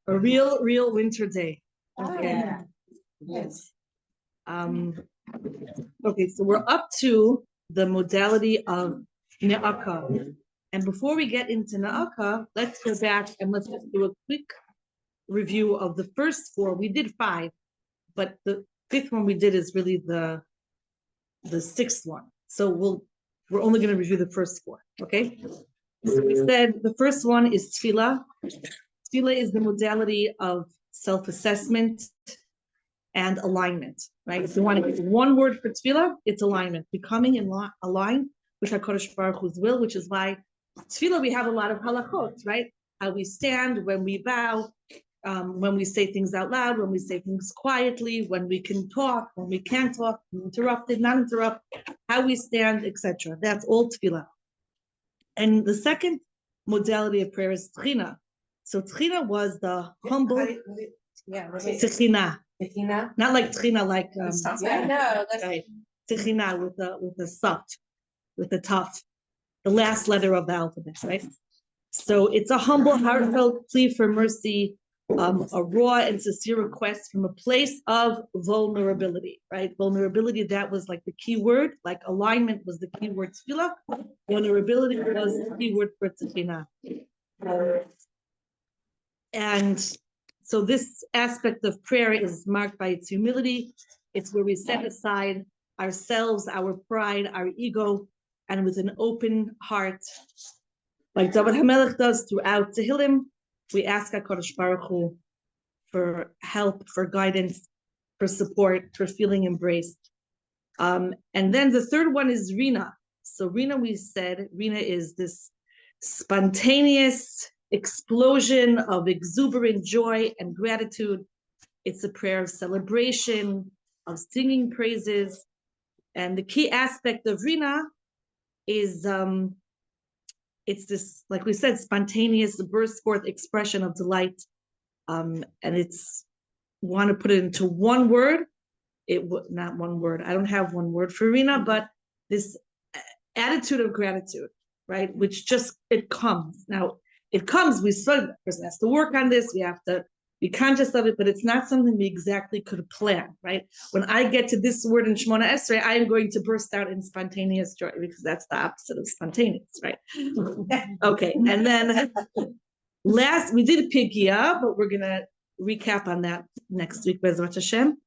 A real winter day. Okay. Yeah. Yes. Okay, so we're up to the modality of Ne'aka. And before we get into Ne'aka, let's go back and let's just do a quick review of the first four. We did 5, but the 5th one we did is really the 6th one. So we're only going to review the first 4, okay? So we said the first one is tefillah. Tefillah is the modality of self-assessment and alignment, right? If you want to get one word for tefillah, it's alignment, becoming aligned with HaKadosh Baruch Hu's will, which is why tefillah we have a lot of halachot, right? How we stand, when we bow, when we say things out loud, when we say things quietly, when we can talk, when we can't talk, interrupted, not interrupt, how we stand, etc. That's all tefillah. And the second modality of prayer is tchina. So tchina was the humble tchina. Not like tchina, like right. Tchina with the soft, with the tough, the last letter of the alphabet, right? So it's a humble, heartfelt plea for mercy, a raw and sincere request from a place of vulnerability, right? Vulnerability, that was like the key word, like alignment was the key word tefillah. Vulnerability was the key word for tefillah. And so this aspect of prayer is marked by its humility. It's where we set aside ourselves, our pride, our ego, and with an open heart, like David HaMelech does throughout Tehillim, we ask HaKadosh Baruch Hu for help, for guidance, for support, for feeling embraced. And then the third one is Rina. So Rina, we said, Rina is this spontaneous explosion of exuberant joy and gratitude. It's a prayer of celebration, of singing praises. And the key aspect of Rina is it's this, like we said, spontaneous burst forth expression of delight. And it's, want to put it into one word, not one word, I don't have one word for Rina, but this attitude of gratitude, right? Which just, it comes. Now, it comes, we said, the person has to work on this, we have to be conscious of it, but it's not something we exactly could plan, right? When I get to this word in Shemona Esrei, I am going to burst out in spontaneous joy, because that's the opposite of spontaneous, right? Okay, and then last, we did Pigia, but we're gonna recap on that next week, Bezrat Hashem.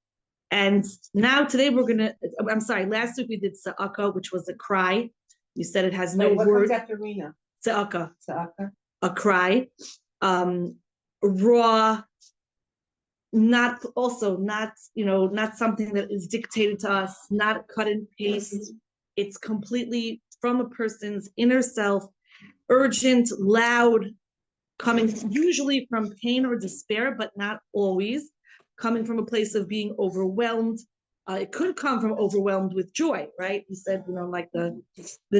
And now today we're gonna, I'm sorry, last week we did Sa'aka, which was a cry. You said it has no word. What comes after Rina? Sa'aka. Sa'aka. A cry. Raw, not something that is dictated to us, not cut and paste. It's completely from a person's inner self, urgent, loud, coming usually from pain or despair, but not always, coming from a place of being overwhelmed. It could come from overwhelmed with joy, right? You said, like the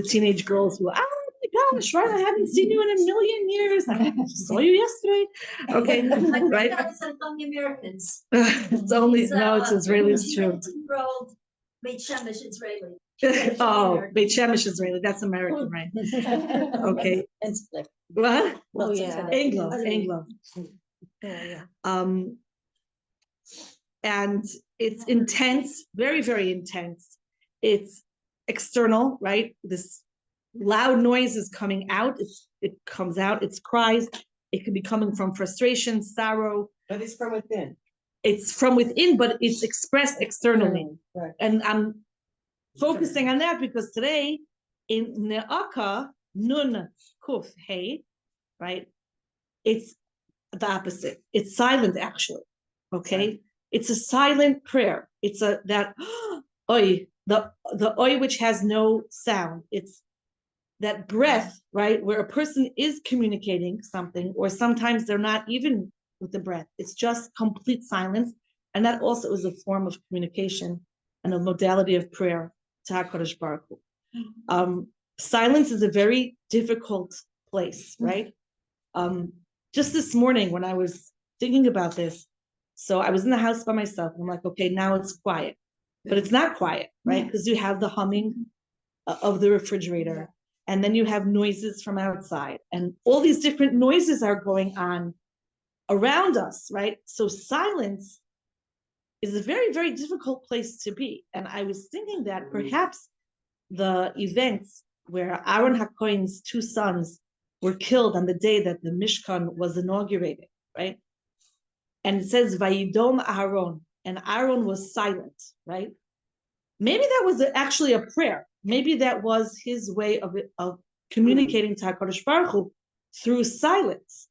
teenage girls who, oh my gosh, right? I haven't seen you in a million years. I just saw you yesterday. Okay, right? It's only Americans. It's only, no, it's Israelis too. Beit Shemesh Israeli. Oh, Beit Shemesh Israeli, that's American, right? Okay. What? Oh, yeah. Anglo. Yeah. And it's intense, very, very intense. It's external, right? This loud noise is coming out. It comes out. It's cries. It could be coming from frustration, sorrow. But it's from within. It's from within, but it's expressed externally. Right. And I'm focusing on that because today in Ne'aka, Nun, Kuf, Hey, right? It's the opposite. It's silent, actually. Okay. Right. It's a silent prayer. It's that oi, the oi which has no sound. It's that breath, right, where a person is communicating something, or sometimes they're not even with the breath. It's just complete silence, and that also is a form of communication and a modality of prayer to HaKadosh Baruch Hu. Silence is a very difficult place, right? Just this morning when I was thinking about this, so I was in the house by myself, and I'm like, okay, now it's quiet. But it's not quiet, right? Because you have the humming of the refrigerator, and then you have noises from outside, and all these different noises are going on around us, right? So silence is a very, very difficult place to be. And I was thinking that perhaps the events where Aaron HaKohen's two sons were killed on the day that the Mishkan was inaugurated, right? And it says, Vayidom Aaron, and Aaron was silent, right? Maybe that was actually a prayer. Maybe that was his way of communicating to HaKadosh Baruch Hu through silence.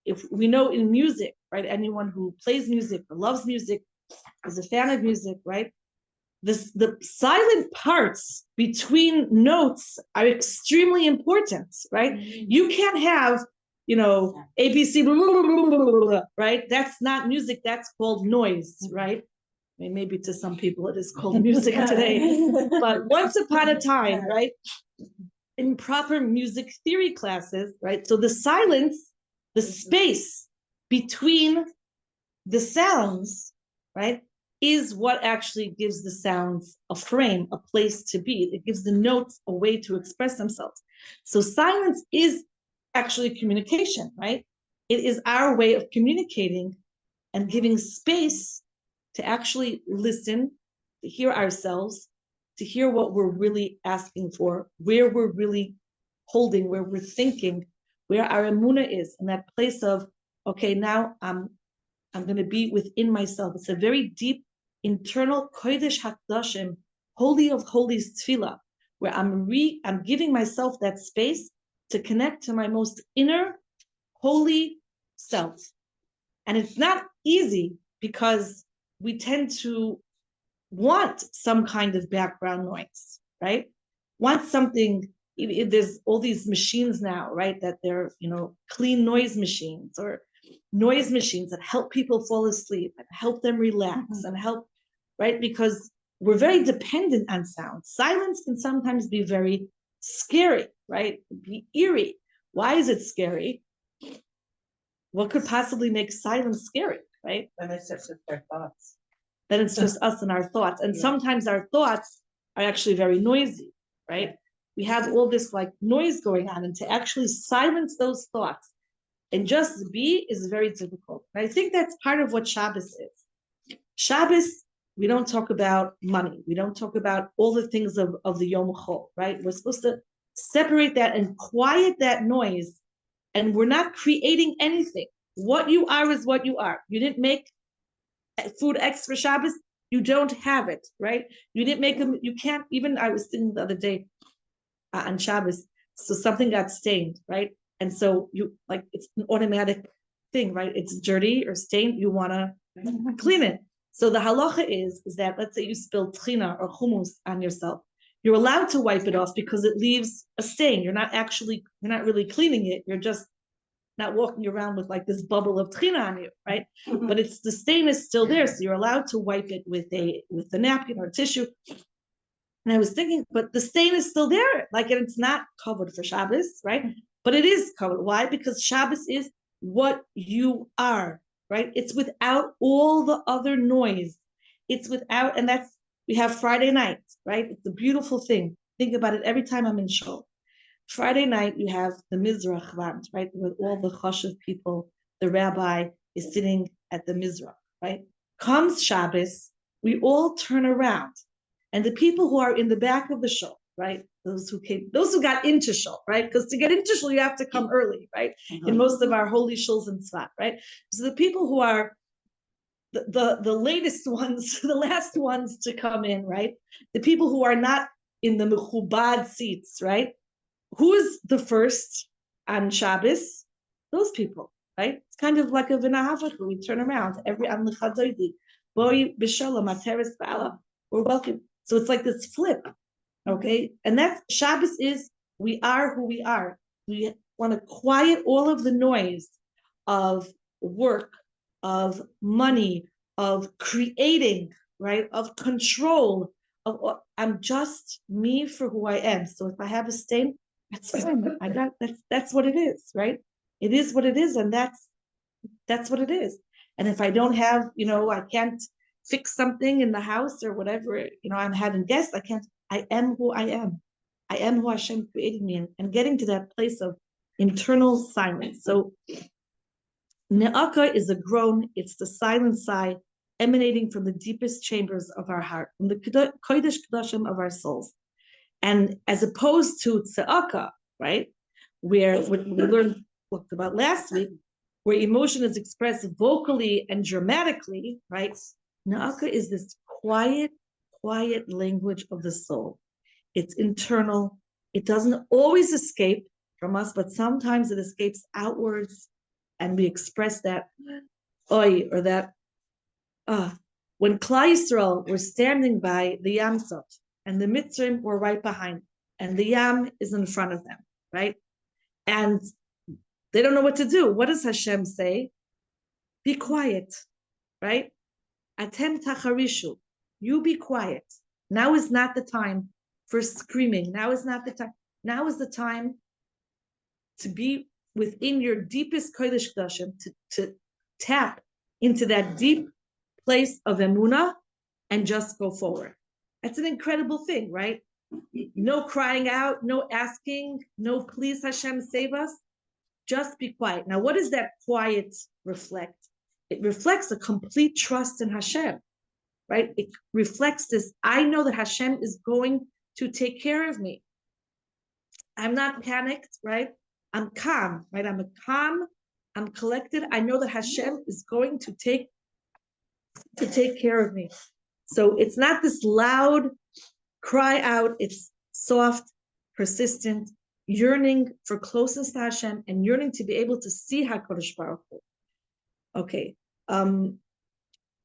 If we know in music, right, anyone who plays music or loves music, is a fan of music, right? The silent parts between notes are extremely important, right? You can't have, ABC, blah, blah, blah, blah, blah, right? That's not music, that's called noise, right? I mean, maybe to some people it is called music today, but once upon a time, right? In proper music theory classes, right? So the silence, the space between the sounds, right, is what actually gives the sounds a frame, a place to be. It gives the notes a way to express themselves. So silence is actually communication, right? It is our way of communicating and giving space to actually listen, to hear ourselves, to hear what we're really asking for, where we're really holding, where we're thinking, where our emunah is, in that place of, okay, now I'm going to be within myself. It's a very deep internal kodesh hakdashim, holy of holies tefillah, where I'm giving myself that space to connect to my most inner holy self. And it's not easy because we tend to want some kind of background noise, right? Want something. There's all these machines now, right? That they're, clean noise machines or noise machines that help people fall asleep and help them relax and help, right? Because we're very dependent on sound. Silence can sometimes be very scary, right? Be eerie. Why is it scary? What could possibly make silence scary, right? And it's just their thoughts. Then it's just us and our thoughts. And sometimes our thoughts are actually very noisy, right? We have all this like noise going on, and to actually silence those thoughts and just be is very difficult. And I think that's part of what Shabbos is. Shabbos, we don't talk about money. We don't talk about all the things of the Yom Chol, right? We're supposed to separate that and quiet that noise, and we're not creating anything. What you are is what you are. You didn't make food X for Shabbos, you don't have it, right? You didn't make them, you can't, even I was thinking the other day on Shabbos, so something got stained, right? And so you, like, it's an automatic thing, right? It's dirty or stained, you wanna clean it. So the halacha is that, let's say you spill tchina or hummus on yourself, you're allowed to wipe it off because it leaves a stain. You're not really cleaning it, you're just not walking around with like this bubble of tchina on you, right? But it's the stain is still there, so you're allowed to wipe it with the napkin or tissue. And I was thinking, but the stain is still there, like it's not covered for Shabbos, right? But it is covered. Why? Because Shabbos is what you are, right? It's without all the other noise. It's without, and that's, we have Friday night, right? It's a beautiful thing. Think about it every time I'm in shul. Friday night, you have the Mizrach Vant, right? With all the chashuv people, the rabbi is sitting at the Mizrach, right? Comes Shabbos, we all turn around. And the people who are in the back of the shul, right? Those who got into shul, right? Because to get into shul, you have to come early, right? In most of our holy shuls in Tzfat, right? So the people who are the latest ones, the last ones to come in, right? The people who are not in the mechubad seats, right? Who is the first on Shabbos? Those people, right? It's kind of like a v'nahavach. We turn around every am l'chadoidi, boi b'shalom ateres ba'ala. We're welcome. So it's like this flip, okay? And that's Shabbos is we are who we are. We want to quiet all of the noise of work, of money, of creating, right? Of control. I'm just me for who I am. So if I have a stain, that's fine. That's what it is, right? It is what it is, and that's what it is. And if I don't have, I can't fix something in the house or whatever, I'm having guests, I am who I am. I am who Hashem created me, and getting to that place of internal silence. So Ne'aka is a groan. It's the silent sigh emanating from the deepest chambers of our heart, from the kodesh kadoshim of our souls. And as opposed to tzedakah, right, where what we talked about last week, where emotion is expressed vocally and dramatically, right? Ne'aka is this quiet language of the soul. It's internal. It doesn't always escape from us, but sometimes it escapes outwards, and we express that oi or that when Klal Yisrael were standing by the Yam Suf, and the Mitzrim were right behind, and the Yam is in front of them, right? And they don't know what to do. What does Hashem say? Be quiet, right? Atem tacharishu. You be quiet. Now is not the time for screaming. Now is not the time. Now is the time to be within your deepest kodesh kadoshim, to tap into that deep place of emunah and just go forward. That's an incredible thing, right? No crying out, no asking, no please Hashem save us. Just be quiet. Now, what does that quiet reflect? It reflects a complete trust in Hashem, right? It reflects this, I know that Hashem is going to take care of me. I'm not panicked, right? I'm calm, right? I'm collected. I know that Hashem is going to take care of me. So it's not this loud cry out. It's soft, persistent, yearning for closeness to Hashem and yearning to be able to see HaKadosh Baruch Hu. Okay.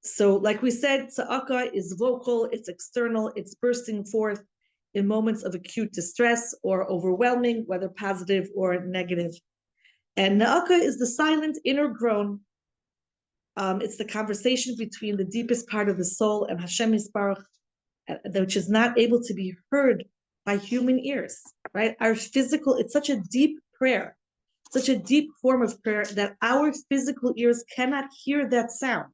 So like we said, tzedakah is vocal, it's external, it's bursting forth in moments of acute distress or overwhelming, whether positive or negative. And ne'aka is the silent inner groan. It's the conversation between the deepest part of the soul and Hashem Yisbarach, which is not able to be heard by human ears, right? Our physical, it's such a deep prayer, such a deep form of prayer that our physical ears cannot hear that sound.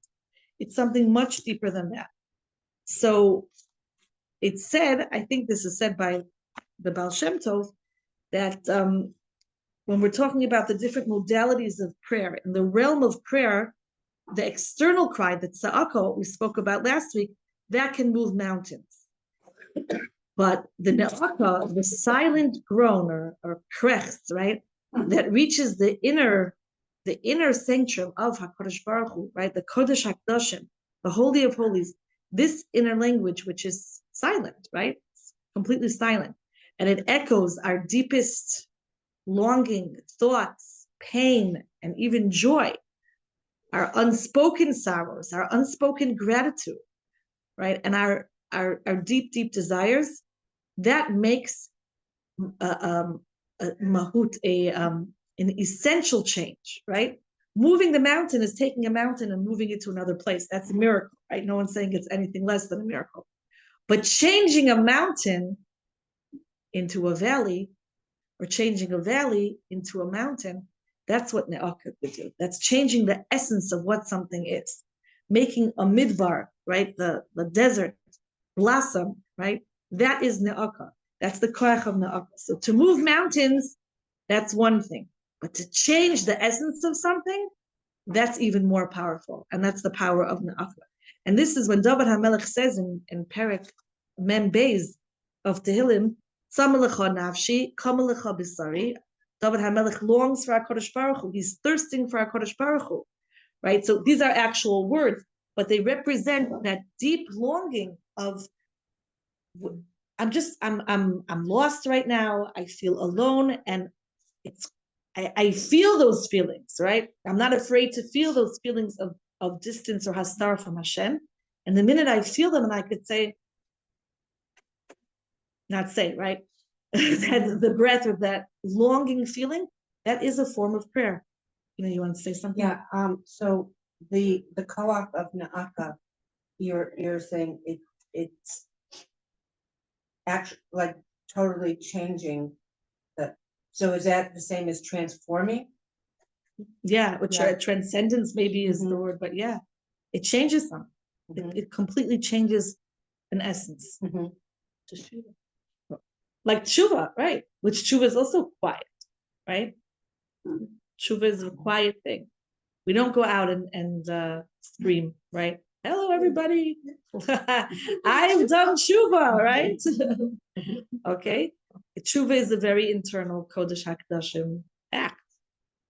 It's something much deeper than that. So it's said, I think this is said by the Baal Shem Tov, that when we're talking about the different modalities of prayer, in the realm of prayer, the external cry, the tza'aka, we spoke about last week, that can move mountains. But the ne'aka, the silent groan or krechs, right, that reaches the inner sanctum of HaKadosh Baruch Hu, right, the Kodesh HaKadoshim, the Holy of Holies, this inner language, which is silent, right, it's completely silent, and it echoes our deepest longing, thoughts, pain, and even joy, our unspoken sorrows, our unspoken gratitude, right, and our deep desires. That makes mahut an essential change, right? Moving the mountain is taking a mountain and moving it to another place. That's a miracle, right? No one's saying it's anything less than a miracle. But changing a mountain into a valley, or changing a valley into a mountain, that's what ne'aka would do. That's changing the essence of what something is. Making a midbar, right? The desert blossom, right? That is ne'aka. That's the koach of ne'aka. So to move mountains, that's one thing. But to change the essence of something, that's even more powerful. And that's the power of ne'aka. And this is when David HaMelech says in Perek Mem Beis of Tehillim, Tzamalecha nafshi, kamalecha bisari. David HaMelech longs for HaKadosh Baruch Hu. He's thirsting for HaKadosh Baruch Hu, right? So these are actual words, but they represent that deep longing of, I'm lost right now. I feel alone, and I feel those feelings, right? I'm not afraid to feel those feelings of distance or hastar from Hashem. And the minute I feel them, and I could say, not say, right? That the breath of that longing feeling, that is a form of prayer. You want to say something? Yeah. So the koach of ne'aka, you're saying it's actually like totally changing the. So is that the same as transforming? Yeah, which transcendence maybe is the word, but yeah, it changes them. It completely changes an essence. Like tshuva, right? Which tshuva is also quiet, right? Tshuva is a quiet thing. We don't go out and scream, right? Hello, everybody. I've done tshuva, right? Okay. Tshuva is a very internal Kodesh HaKadoshim act.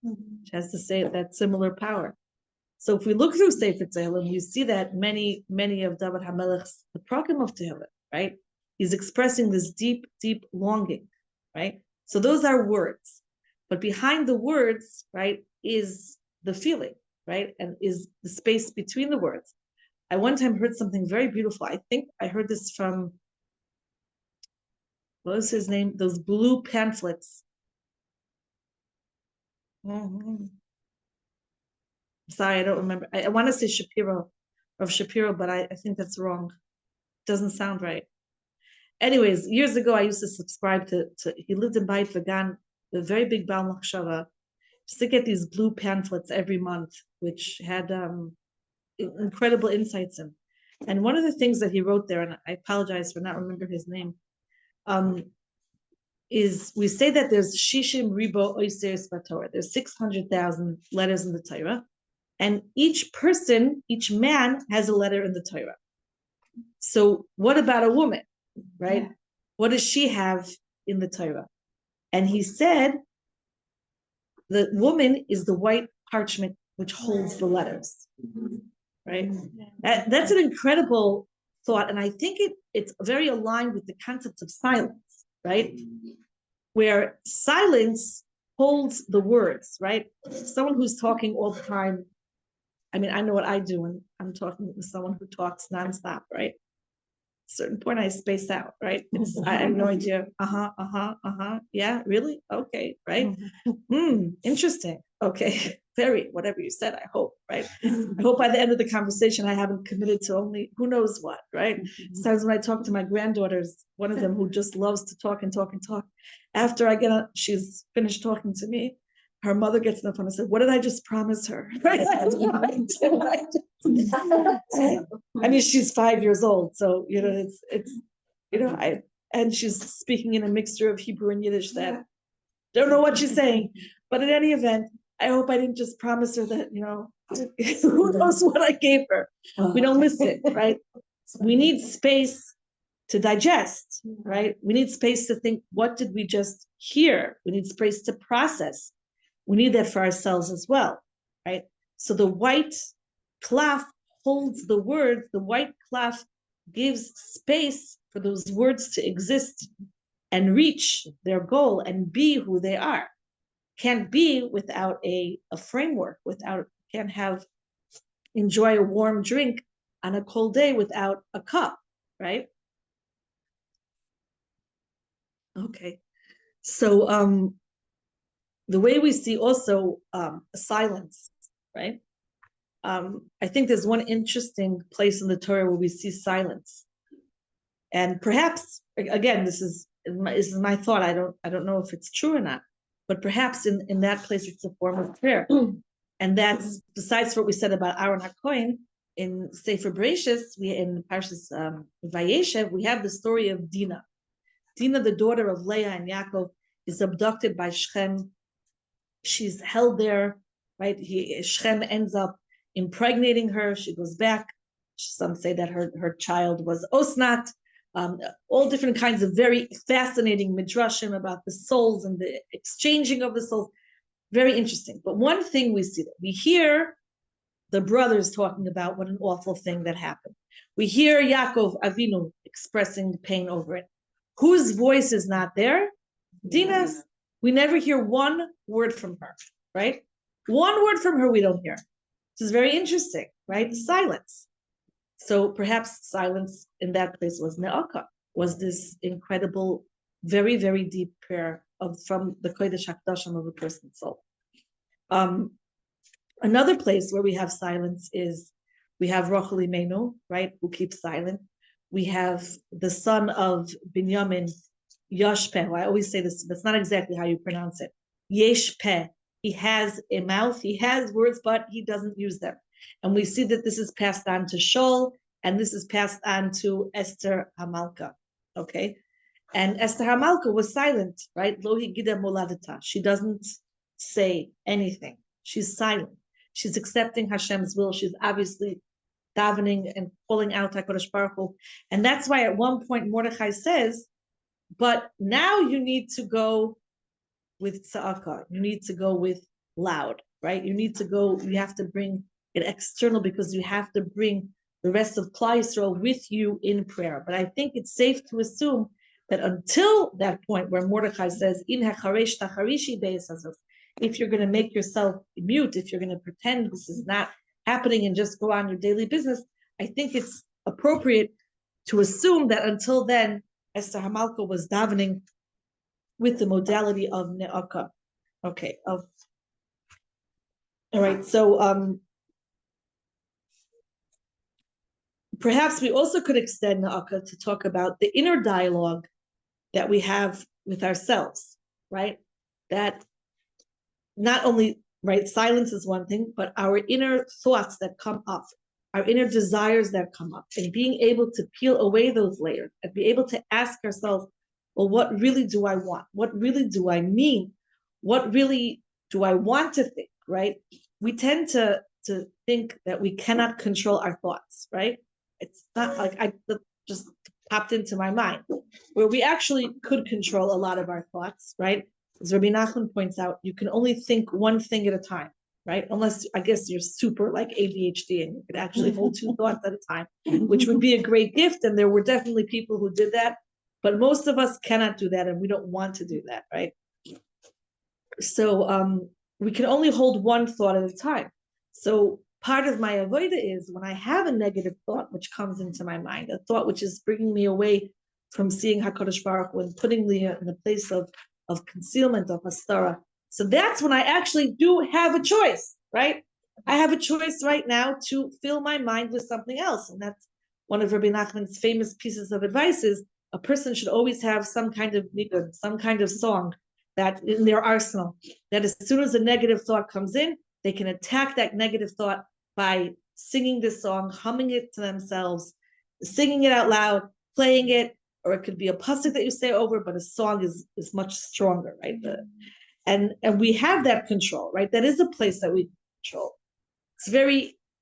It has to say that similar power. So if we look through Sefer Tehillim, you see that many of David HaMelech's, the prakim of Tehillim, right? He's expressing this deep, deep longing, right? So those are words. But behind the words, right, is the feeling, right? And is the space between the words. I one time heard something very beautiful. I think I heard this from, what was his name? Those blue pamphlets. Sorry, I don't remember. I want to say Shapiro, but I think that's wrong. Doesn't sound right. Anyways, years ago, I used to subscribe to he lived in Beit Vegan, a very big Baal Machshava. Used to get these blue pamphlets every month, which had incredible insights in. And one of the things that he wrote there, and I apologize for not remembering his name, is we say that there's Shishim Ribo Oiseres Batorah. There's 600,000 letters in the Torah. And each person, each man has a letter in the Torah. So what about a woman, right? Yeah. What does she have in the Torah? And he said, the woman is the white parchment which holds the letters, right? That's an incredible thought. And I think it's very aligned with the concept of silence, right? Where silence holds the words, right? Someone who's talking all the time. I mean, I know what I do when I'm talking with someone who talks nonstop, right? At a certain point, I space out, right? I have no idea. Yeah, really? Okay, right? Interesting. Okay, very, whatever you said, I hope, right? I hope by the end of the conversation, I haven't committed to only who knows what, right? Sometimes when I talk to my granddaughters, one of them who just loves to talk and talk and talk, after I get up, she's finished talking to me, her mother gets on the phone and said, what did I just promise her? Right? I mean, she's 5 years old. So, and she's speaking in a mixture of Hebrew and Yiddish that don't know what she's saying. But in any event, I hope I didn't just promise her that, who knows what I gave her. We don't listen, right? We need space to digest, right? We need space to think, what did we just hear? We need space to process. We need that for ourselves as well, right? So the white cloth holds the words. The white cloth gives space for those words to exist and reach their goal and be who they are. Can't be without a framework, can't enjoy a warm drink on a cold day without a cup, right? Okay. So the way we see also silence, right? I think there's one interesting place in the Torah where we see silence. And perhaps, again, this is my thought. I don't know if it's true or not, but perhaps in that place it's a form of prayer. And that's besides what we said about Aaron HaKohen in Sefer Bereshis, in Parshas Vayeshev, we have the story of Dinah. Dinah, the daughter of Leah and Yaakov, is abducted by Shechem. She's held there, right? Shechem ends up impregnating her. She goes back. Some say that her child was Osnat. All different kinds of very fascinating midrashim about the souls and the exchanging of the souls. Very interesting. But one thing we see, that we hear the brothers talking about what an awful thing that happened. We hear Yaakov Avinu expressing pain over it. Whose voice is not there? Dinah's. We never hear one word from her, right? One word from her we don't hear. This is very interesting, right? Silence. So perhaps silence in that place was ne'aka, was this incredible, very, very deep prayer from the Kodesh HaKadoshim of a person's soul. Another place where we have silence is we have Rechov HaPalmach, right, who keeps silent. We have the son of Binyamin, Yoshpeh. I always say this, that's not exactly how you pronounce it. Yeshpeh. He has a mouth, he has words, but he doesn't use them. And we see that this is passed on to Shaul, and this is passed on to Esther HaMalka. Okay? And Esther HaMalka was silent, right? Lo higida moladata. She doesn't say anything. She's silent. She's accepting Hashem's will. She's obviously davening and calling out HaKadosh Baruch Hu. And that's why at one point Mordechai says, but now you need to go with tza'aka. You need to go with loud, right? You have to bring it external because you have to bring the rest of Klal Yisrael with you in prayer. But I think it's safe to assume that until that point where Mordechai says, "In hacharesh tacharishi be'esazos," if you're going to make yourself mute, if you're going to pretend this is not happening and just go on your daily business, I think it's appropriate to assume that until then, Esther Hamalka was davening with the modality of ne'aka. Okay. All right. So perhaps we also could extend ne'aka to talk about the inner dialogue that we have with ourselves, right? That not only, right, silence is one thing, but our inner thoughts that come up, our inner desires that come up, and being able to peel away those layers and be able to ask ourselves, well, what really do I want? What really do I mean? What really do I want to think, right? We tend to think that we cannot control our thoughts, right? It's not like I just popped into my mind, where we actually could control a lot of our thoughts, right? As Rabbi Nachman points out, you can only think one thing at a time, right? Unless, I guess, you're super like ADHD and you could actually hold two thoughts at a time, which would be a great gift. And there were definitely people who did that, but most of us cannot do that and we don't want to do that, right? So we can only hold one thought at a time. So part of my avodah is when I have a negative thought which comes into my mind, a thought which is bringing me away from seeing HaKadosh Baruch Hu and putting me in the place of concealment, of hastara. So that's when I actually do have a choice, right? I have a choice right now to fill my mind with something else. And that's one of Rabbi Nachman's famous pieces of advice is a person should always have some kind of nigun, some kind of song that in their arsenal, that as soon as a negative thought comes in, they can attack that negative thought by singing this song, humming it to themselves, singing it out loud, playing it, or it could be a pasuk that you say over, but a song is much stronger, right? And we have that control, right? That is a place that we control.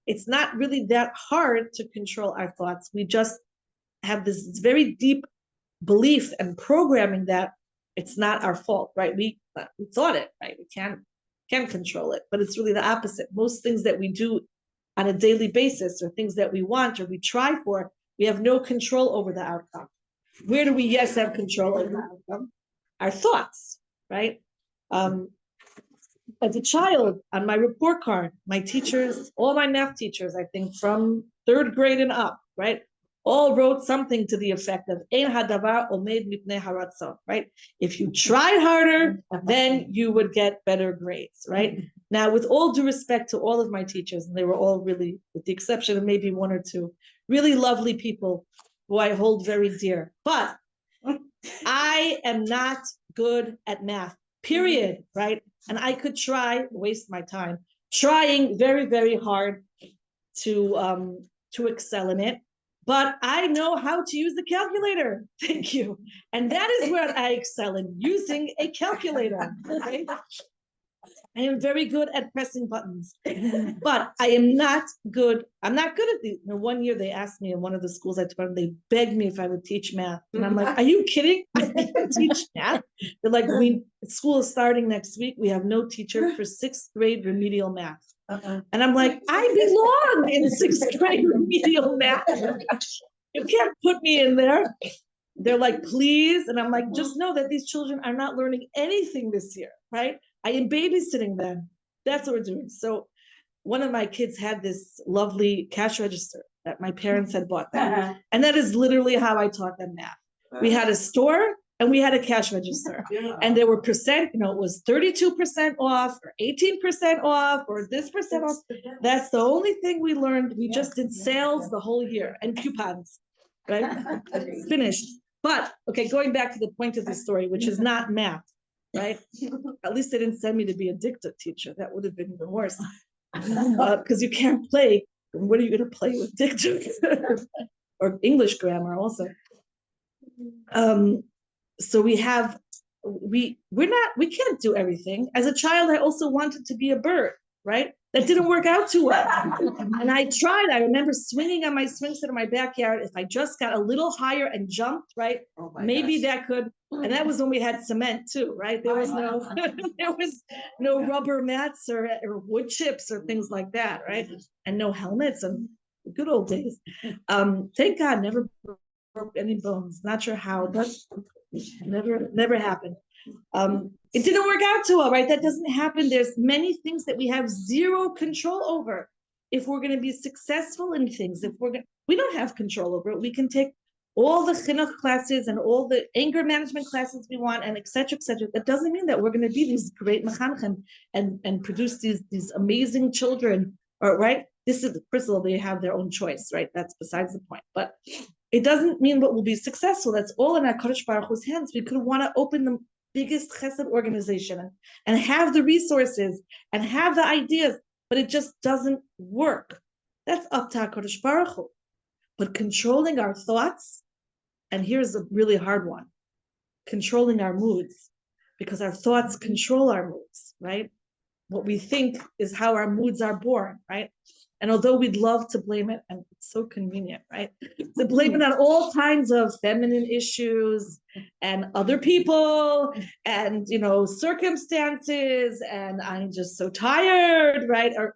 It's not really that hard to control our thoughts. We just have this very deep belief and programming that it's not our fault, right? We thought it, right? We can't control it, but it's really the opposite. Most things that we do on a daily basis or things that we want or we try for, we have no control over the outcome. Where do we, yes, have control over the outcome? Our thoughts, right? As a child, on my report card, my teachers, all my math teachers, I think from third grade and up, right? All wrote something to the effect of Ein hadavar omed mipnei haratzon, right? If you tried harder, then you would get better grades, right? Now, with all due respect to all of my teachers, and they were all really, with the exception of maybe one or two, really lovely people who I hold very dear, but I am not good at math, period, right? And I could waste my time, trying very, very hard to excel in it. But I know how to use the calculator. Thank you. And that is where I excel in, using a calculator. Okay? I am very good at pressing buttons, but I am not good. I'm not good at these. One year they asked me in one of the schools I taught, they begged me if I would teach math. And I'm like, are you kidding? I can't teach math. They're like, school is starting next week. We have no teacher for 6th grade remedial math. And I'm like, I belong in 6th grade remedial math. You can't put me in there. They're like, please. And I'm like, just know that these children are not learning anything this year, right? I am babysitting them. That's what we're doing. So one of my kids had this lovely cash register that my parents had bought them. And that is literally how I taught them math. We had a store and we had a cash register. And there were percent, it was 32% off or 18% off or this percent off. That's the only thing we learned. We just did sales the whole year and coupons, right? Finished. But, okay, going back to the point of the story, which is not math, right? At least they didn't send me to be a dicta teacher. That would have been even worse. Because you can't play. What are you going to play with dicta? Or English grammar also. So we can't do everything. As a child, I also wanted to be a bird, right? That didn't work out too well. And I tried. I remember swinging on my swing set in my backyard. If I just got a little higher and jumped, right, Oh my maybe gosh. that could. And that was when we had cement too, right? There was no, there was no rubber mats or wood chips or things like that, right? And no helmets and good old days. Thank God, never broke any bones. Not sure how, but never happened. It didn't work out too well, right? That doesn't happen. There's many things that we have zero control over. If we're going to be successful in things, we don't have control over it. We can take all the chinuch classes and all the anger management classes we want, and et cetera, et cetera. That doesn't mean that we're going to be these great mechanchim and produce these amazing children, or right? This is, first of all, they have their own choice, right? That's besides the point. But it doesn't mean what will be successful. That's all in our Kadosh Baruch Hu's hands. We could want to open the biggest chesed organization and have the resources and have the ideas, but it just doesn't work. That's up to HaKadosh Baruch Hu. But controlling our thoughts, and here's a really hard one, controlling our moods, because our thoughts control our moods, right? What we think is how our moods are born, right? And although we'd love to blame it, and it's so convenient, right? To blame it on all kinds of feminine issues and other people and, circumstances, and I'm just so tired, right? Or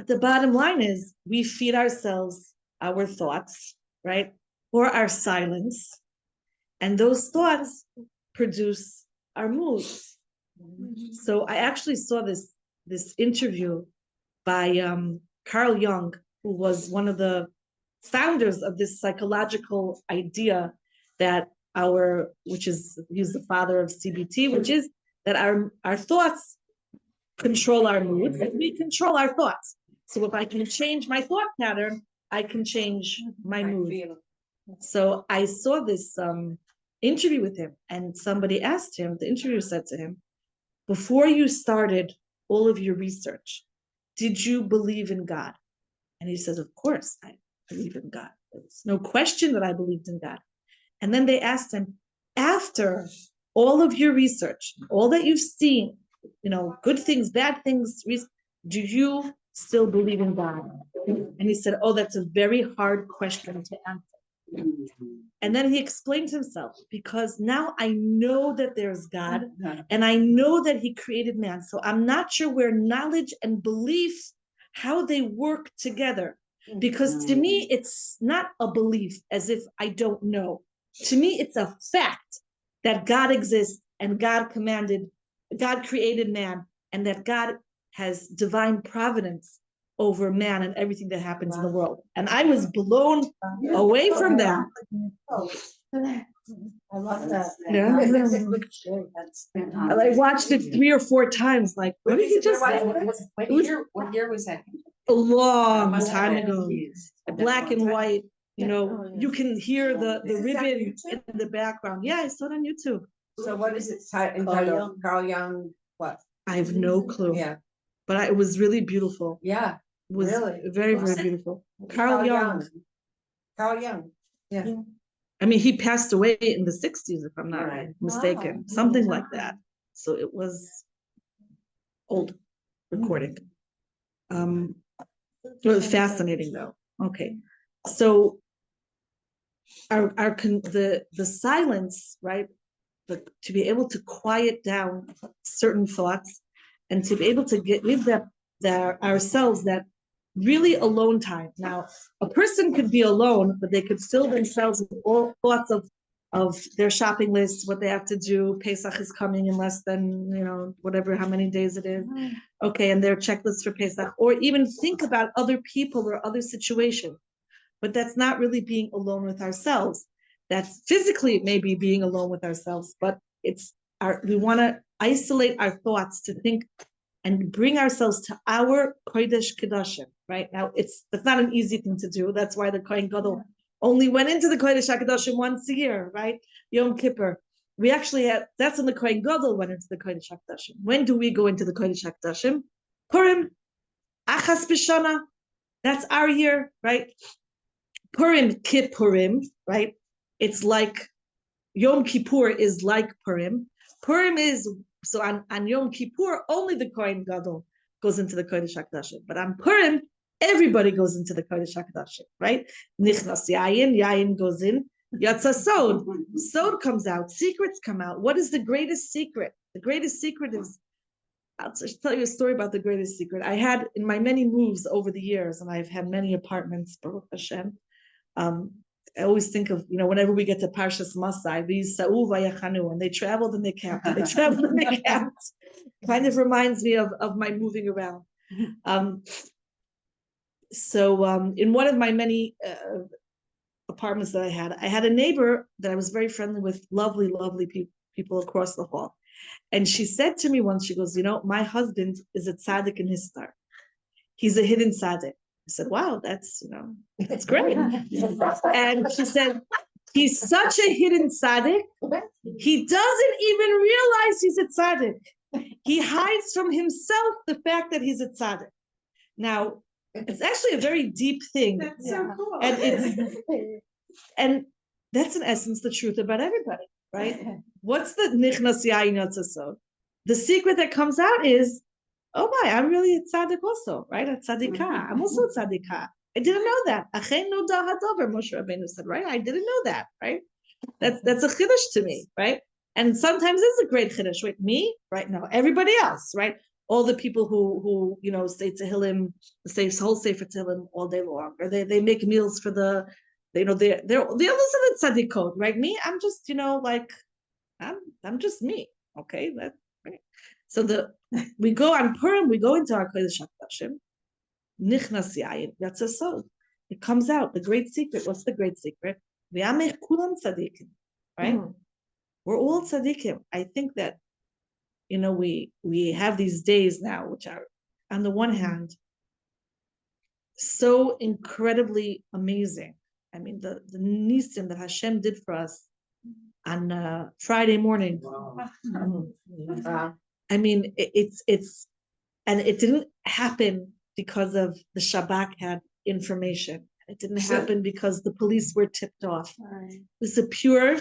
the bottom line is we feed ourselves our thoughts, right? Or our silence. And those thoughts produce our moods. So I actually saw this interview by Carl Jung, who was one of the founders of this psychological idea that which is, he's the father of CBT, which is that our thoughts control our moods, and we control our thoughts. So if I can change my thought pattern, I can change my mood. So I saw this interview with him, and somebody asked him, the interviewer said to him, before you started all of your research, did you believe in God? And he says, of course, I believe in God. There's no question that I believed in God. And then they asked him, after all of your research, all that you've seen, good things, bad things, do you still believe in God? And he said, oh, that's a very hard question to answer. And then he explained himself, because now I know that there's God and I know that he created man. So I'm not sure where knowledge and belief, how they work together. Because to me, it's not a belief as if I don't know. To me, it's a fact that God exists and God created man, and that God has divine providence over man and everything that happens in the world. And I was blown away from that. I love that. Yeah. I watched it 3 or 4 times. Like, what did he just say? What year was that? A long time ago. Black and white. You can hear the ribbon in the background. Yeah, I saw it on YouTube. So what is it entitled? Carl Jung, what? I have no clue. Yeah. But it was really beautiful. Yeah. It was Really? very, very beautiful. Carl Jung. Carl Jung. Yeah. I mean, he passed away in the 60s, if I'm not mistaken. Wow. Something like that. So it was old recording. It was fascinating though. Okay. So the silence, right? To be able to quiet down certain thoughts and to be able to give ourselves that really alone time. Now, a person could be alone, but they could fill themselves with all thoughts of their shopping list, what they have to do. Pesach is coming in less than, whatever, how many days it is. Okay, and their checklist for Pesach, or even think about other people or other situations. But that's not really being alone with ourselves. That's physically maybe being alone with ourselves, but we want to isolate our thoughts to think and bring ourselves to our Kodesh Kedoshim, right? Now, that's not an easy thing to do. That's why the Kohen Gadol only went into the Kodesh HaKadoshim once a year, right? Yom Kippur. We actually that's when the Kohen Gadol went into the Kodesh HaKadoshim. When do we go into the Kodesh HaKadoshim? Purim, Achas B'Shana. That's our year, right? Purim, Kippurim, right? It's like Yom Kippur is like Purim. Purim is, so on Yom Kippur, only the Kohen Gadol goes into the Kodesh HaKodashim. But on Purim, everybody goes into the Kodesh HaKodashim, right? Nichnas Yayin goes in. Yatsa Sod. Sod comes out. Secrets come out. What is the greatest secret? The greatest secret is, I'll just tell you a story about the greatest secret. I had in my many moves over the years, and I've had many apartments, Baruch Hashem. I always think of, whenever we get to Parshas Masai, these Sa'u Vayachanu, and they traveled and they camped. They traveled and they camped. Kind of reminds me of my moving around. So in one of my many apartments that I had a neighbor that I was very friendly with, lovely, lovely people across the hall. And she said to me once, she goes, my husband is a tzaddik in his star. He's a hidden tzaddik. I said, wow, that's great. And she said, he's such a hidden tzaddik. He doesn't even realize he's a tzaddik. He hides from himself the fact that he's a tzaddik. Now, it's actually a very deep thing. That's so cool. And that's in essence the truth about everybody, right? What's the nichnas yayin yatsa sod? The secret that comes out is, oh my, I'm really a tzaddik also, right? A tzaddikah. I'm also a tzaddikah. I didn't know that. Achen no da hadover, Moshe Rabbeinu said, right? I didn't know that, right? That's a chiddush to me, right? And sometimes it's a great chiddush. Wait, me? Right? No, everybody else, right? All the people who say Tehillim, say whole Sefer Tehillim all day long, or they make meals for the, they're also the tzaddikot, right? Me, I'm just, I'm just me, okay? That's right. So we go on Purim, we go into our Kodesh HaKodashim, Nichnas Yayin, Yatsa Sod. It comes out, the great secret. What's the great secret? V'yamech kulam tzadikim, right? We're all tzadikim. I think that, we have these days now, which are, on the one hand, so incredibly amazing. I mean, the nisim that Hashem did for us on Friday morning. I mean, it's, and it didn't happen because of the Shabbat had information. It didn't happen because the police were tipped off. It was a pure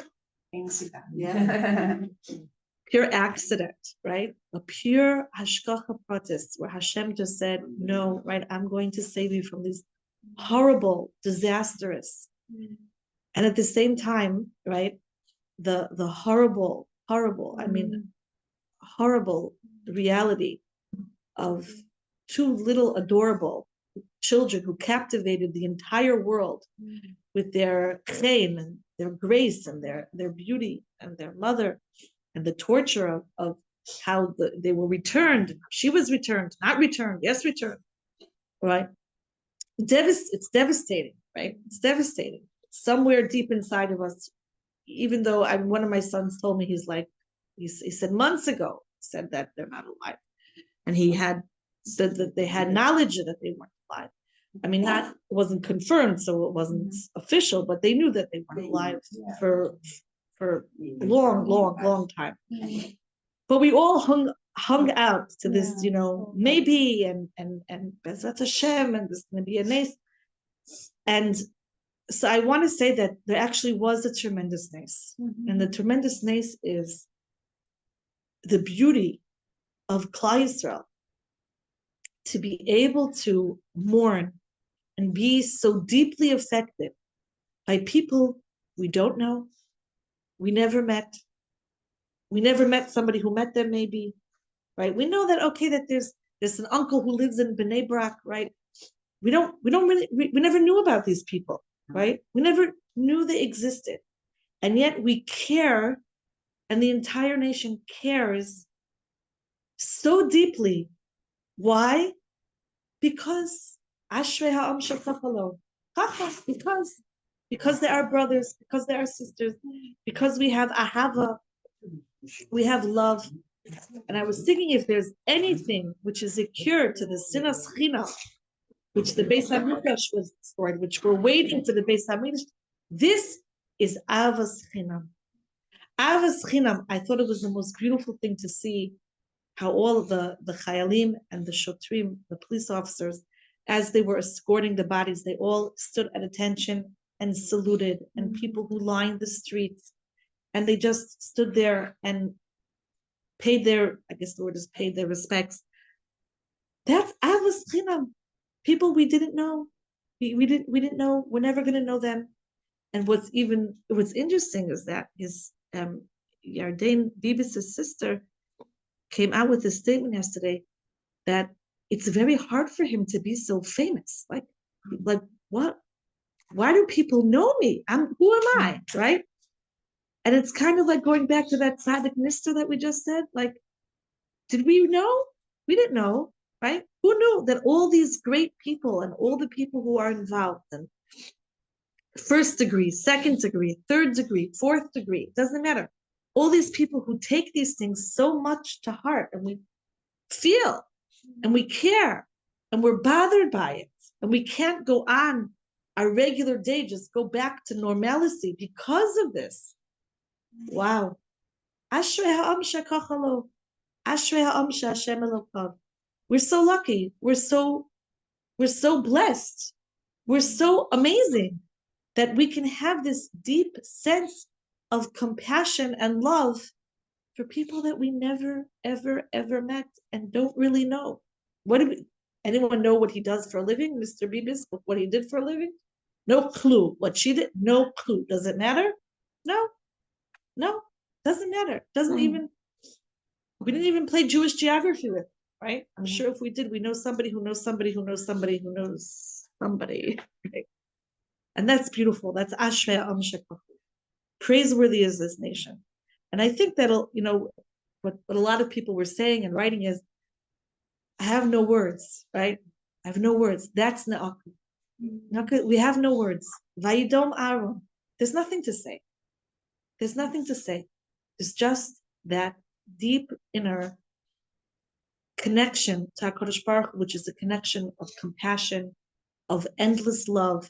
accident, right? A pure hashgacha pratis, where Hashem just said, no, right, I'm going to save you from these horrible, disastrous. And at the same time, right, the horrible, horrible reality of two little adorable children who captivated the entire world with their chen and their grace and their beauty and their mother, and the torture of how they were returned. She was returned, not returned, yes, returned, right? It's devastating, right? It's devastating. Somewhere deep inside of us, even though one of my sons told me, he said months ago, said that they're not alive. And he had said that they had knowledge that they weren't alive. I mean, it wasn't confirmed, so it wasn't official, but they knew that they weren't alive for a long time. But we all hung out to this, maybe, and Bezrat Hashem, and this is going to be a nice. And so I want to say that there actually was a tremendous nace. And the tremendous nace is the beauty of Klal Yisrael to be able to mourn and be so deeply affected by people we don't know, we never met. We never met somebody who met them, maybe, right? We know that, okay, that there's an uncle who lives in Bnei Brak, right? We never knew about these people, right? We never knew they existed. And yet we care, and the entire nation cares so deeply. Why? Because Ashrei ha'am shekachalo. Because they are brothers, because they are sisters, because we have ahava, we have love. And I was thinking, if there's anything which is a cure to the sinas chinam, which the Beit Medrash was destroyed, which we're waiting for the Beit Medrash, this is avas chinam. Avas chinam. I thought it was the most beautiful thing to see how all of the chayalim and the shotrim, the police officers, as they were escorting the bodies, they all stood at attention and saluted, and people who lined the streets, and they just stood there and paid their, I guess the word is paid their respects. That's Avos Chinam. People we didn't know. We didn't know. We're never going to know them. And what's interesting is that his Yardain Bibis' sister came out with a statement yesterday that it's very hard for him to be so famous. Like what? Why do people know me? Who am I? Right? And it's kind of like going back to that tzaddik nister that we just said. Like, did we know? We didn't know, right? Who knew that all these great people and all the people who are involved and first degree, second degree, third degree, fourth degree, doesn't matter. All these people who take these things so much to heart and we feel and we care and we're bothered by it and we can't go on our regular day, just go back to normalcy because of this. Wow. Ashrei ha'am shekachalo. Ashrei ha'am she'Hashem Elokav. We're so lucky. We're so blessed. We're so amazing that we can have this deep sense of compassion and love for people that we never, ever, ever met and don't really know. Anyone know what he does for a living, Mr. Bibis, what he did for a living? No clue. What she did, no clue. Does it matter? No, doesn't matter. We didn't even play Jewish geography with, right? I'm sure if we did, we know somebody who knows somebody who knows somebody who knows somebody. Right? And that's beautiful. That's Ashrei Am Shekach. Praiseworthy is this nation. And I think that'll, what a lot of people were saying and writing is, I have no words, right? I have no words. That's Na'ak. We have no words. Vayidom Aaron. There's nothing to say. There's nothing to say. There's just that deep inner connection to HaKadosh Baruch Hu, which is a connection of compassion, of endless love,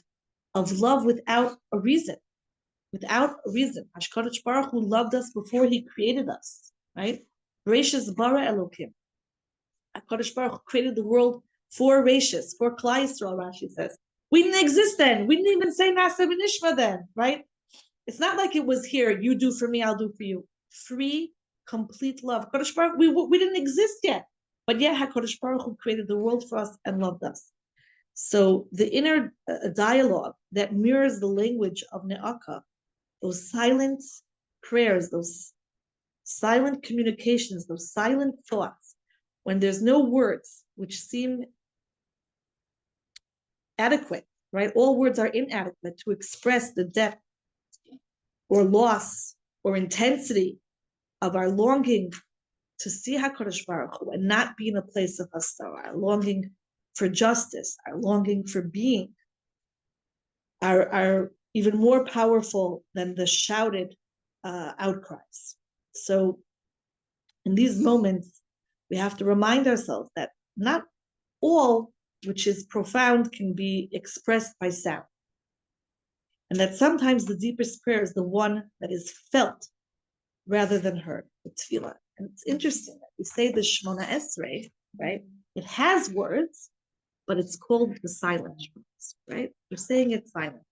of love without a reason. Without a reason. HaKadosh Baruch Hu loved us before he created us, right? Rashis bara Elokim. HaKadosh Baruch Hu created the world for Rashis, for Klal Yisrael, Rashi says. We didn't exist then. We didn't even say Nasa V'Nishma then, right? It's not like it was here, you do for me, I'll do for you. Free, complete love. HaKadosh Baruch Hu, we didn't exist yet. But yet HaKadosh Baruch Hu created the world for us and loved us. So the inner dialogue that mirrors the language of Ne'aka, those silent prayers, those silent communications, those silent thoughts, when there's no words which seem adequate, right? All words are inadequate to express the depth or loss or intensity of our longing to see HaKadosh Baruch Hu and not be in a place of hastara, our longing for justice, our longing for being, are even more powerful than the shouted outcries. So in these moments, we have to remind ourselves that not all which is profound can be expressed by sound. And that sometimes the deepest prayer is the one that is felt rather than heard, the tefillah. And it's interesting that we say the Shemona Esrei, right? It has words, but it's called the silent words, right? We're saying it silent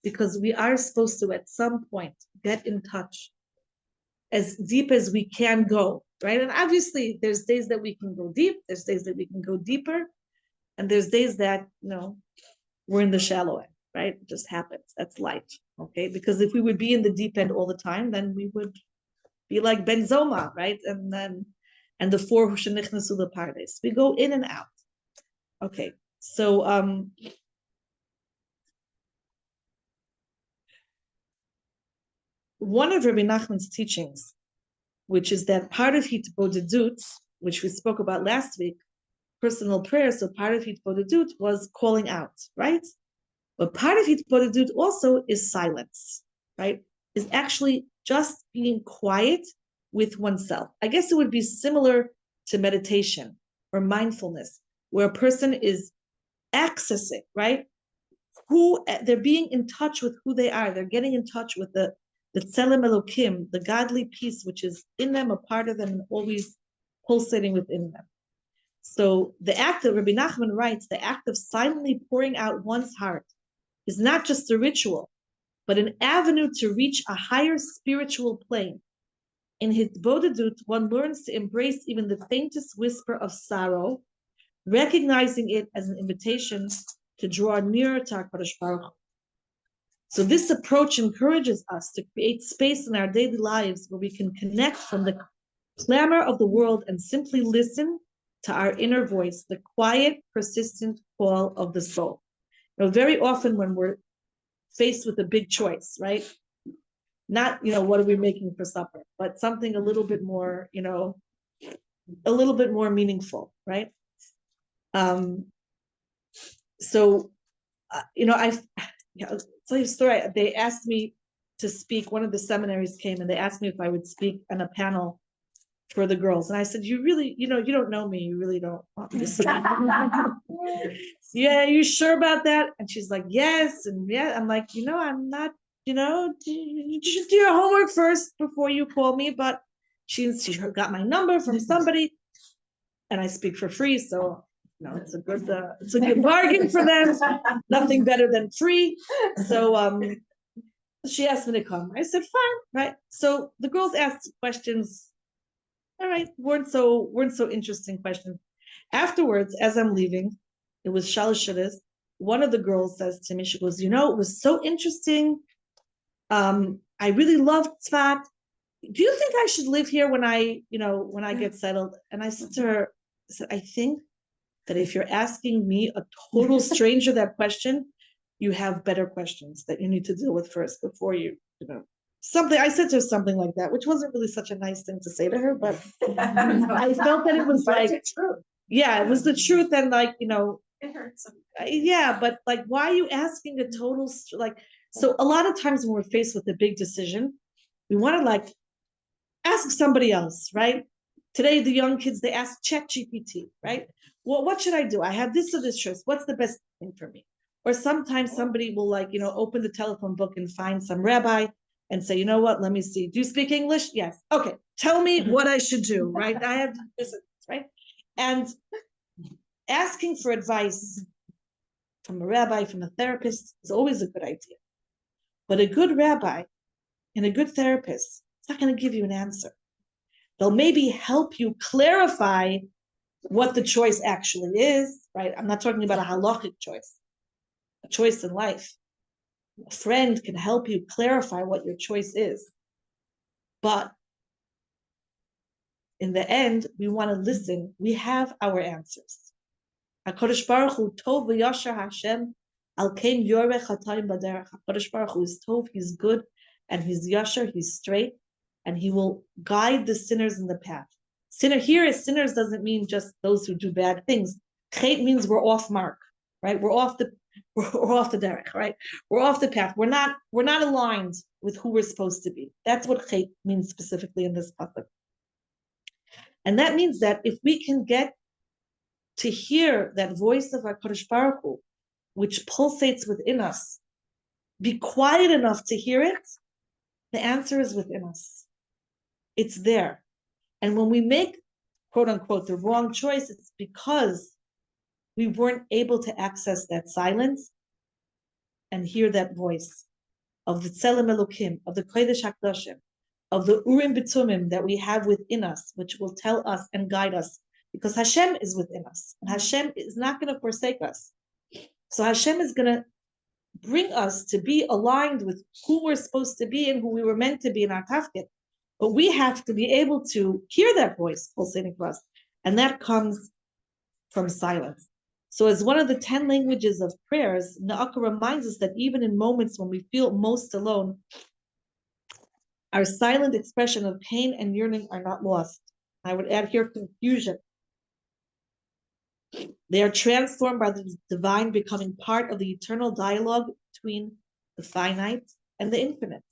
because we are supposed to, at some point, get in touch as deep as we can go, right? And obviously, there's days that we can go deep, there's days that we can go deeper, and there's days that, we're in the shallow end, right? It just happens. That's life, okay? Because if we would be in the deep end all the time, then we would be like Ben Zoma, right? And the four who shenichnasu lepardes. We go in and out. Okay, so one of Rabbi Nachman's teachings, which is that part of hitbodedut, which we spoke about last week, personal prayer, so part of hitbodedut was calling out, right? But part of hitbodedut also is silence, right? Is actually just being quiet with oneself. I guess it would be similar to meditation or mindfulness, where a person is accessing, right? Who they're being in touch with who they are. They're getting in touch with the Tzelem Elokim, the godly peace which is in them, a part of them, and always pulsating within them. So the act of Rabbi Nachman writes, the act of silently pouring out one's heart is not just a ritual, but an avenue to reach a higher spiritual plane. In Hitbodedut, one learns to embrace even the faintest whisper of sorrow, recognizing it as an invitation to draw nearer to our kadosh baruch Hu. So this approach encourages us to create space in our daily lives where we can connect from the clamor of the world and simply listen to our inner voice, the quiet, persistent call of the soul. Very often when we're faced with a big choice, right? Not, what are we making for supper, but something a little bit more, a little bit more meaningful, right? I'll tell you a story. They asked me to speak. One of the seminaries came and they asked me if I would speak on a panel for the girls. And I said, you really, you don't know me. You really don't want me to speak. Yeah, you sure about that? And she's like, yes. And yeah, I'm like, I'm not, you should do your homework first before you call me. But she got my number from somebody and I speak for free. So, it's a good bargain for them. Nothing better than free. So, she asked me to come. I said, fine, right? So the girls asked questions. All right, weren't so interesting questions. Afterwards, as I'm leaving, it was Shalosh Shudis. One of the girls says to me, she goes, it was so interesting. I really loved Tzfat. Do you think I should live here when I get settled? And I said to her, I think that if you're asking me, a total stranger, that question, you have better questions that you need to deal with first before you something. I said to her something like that, which wasn't really such a nice thing to say to her, but I felt that it was like, it was the truth. And It hurts. Yeah, but why are you asking a total, so a lot of times when we're faced with a big decision, we want to ask somebody else, right? Today, the young kids, they ask ChatGPT, right? Well, what should I do? I have this or this choice. What's the best thing for me? Or sometimes somebody will open the telephone book and find some rabbi and say, what, let me see. Do you speak English? Yes. Okay. Tell me what I should do, right? I have this, right? And asking for advice from a rabbi, from a therapist is always a good idea. But a good rabbi and a good therapist is not going to give you an answer. They'll maybe help you clarify what the choice actually is, right? I'm not talking about a halachic choice, a choice in life. A friend can help you clarify what your choice is. But in the end, we want to listen. We have our answers. HaKadosh Baruch Hu, Tov v'yashar Hashem, al kein yorech hatayim baderech. HaKadosh Baruch Hu is Tov, he's good, and he's yashar, he's straight, and he will guide the sinners in the path. Sinners doesn't mean just those who do bad things. Chet means we're off mark, right? We're off the derech, right? We're off the path. We're not aligned with who we're supposed to be. That's what chet means specifically in this pasuk. And that means that if we can get to hear that voice of our Kadosh Baruch Hu, which pulsates within us, be quiet enough to hear it, the answer is within us. It's there. And when we make, quote unquote, the wrong choice, it's because we weren't able to access that silence and hear that voice of the Tzelem Elokim, of the Kodesh HaKadoshim, of the Urim B'Tumim that we have within us, which will tell us and guide us, because Hashem is within us, and Hashem is not going to forsake us. So Hashem is going to bring us to be aligned with who we're supposed to be and who we were meant to be in our tafkid. But we have to be able to hear that voice pulsating for us, and that comes from silence. So as one of the 10 languages of prayers, Na'aka reminds us that even in moments when we feel most alone, our silent expression of pain and yearning are not lost. I would add here confusion. They are transformed by the divine becoming part of the eternal dialogue between the finite and the infinite.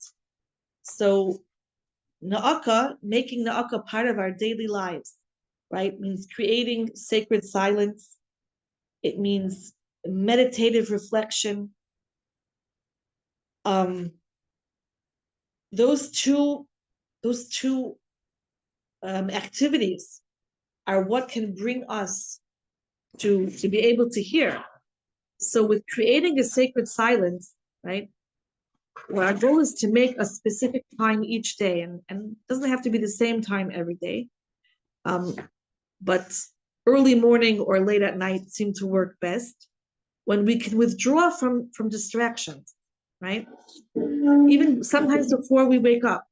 So Na'aka, making Na'aka part of our daily lives, right, means creating sacred silence. It means meditative reflection. Those two activities are what can bring us to be able to hear. So with creating a sacred silence, right, well, our goal is to make a specific time each day, and it doesn't have to be the same time every day. But early morning or late at night seem to work best, when we can withdraw from distractions, right? Even sometimes before we wake up,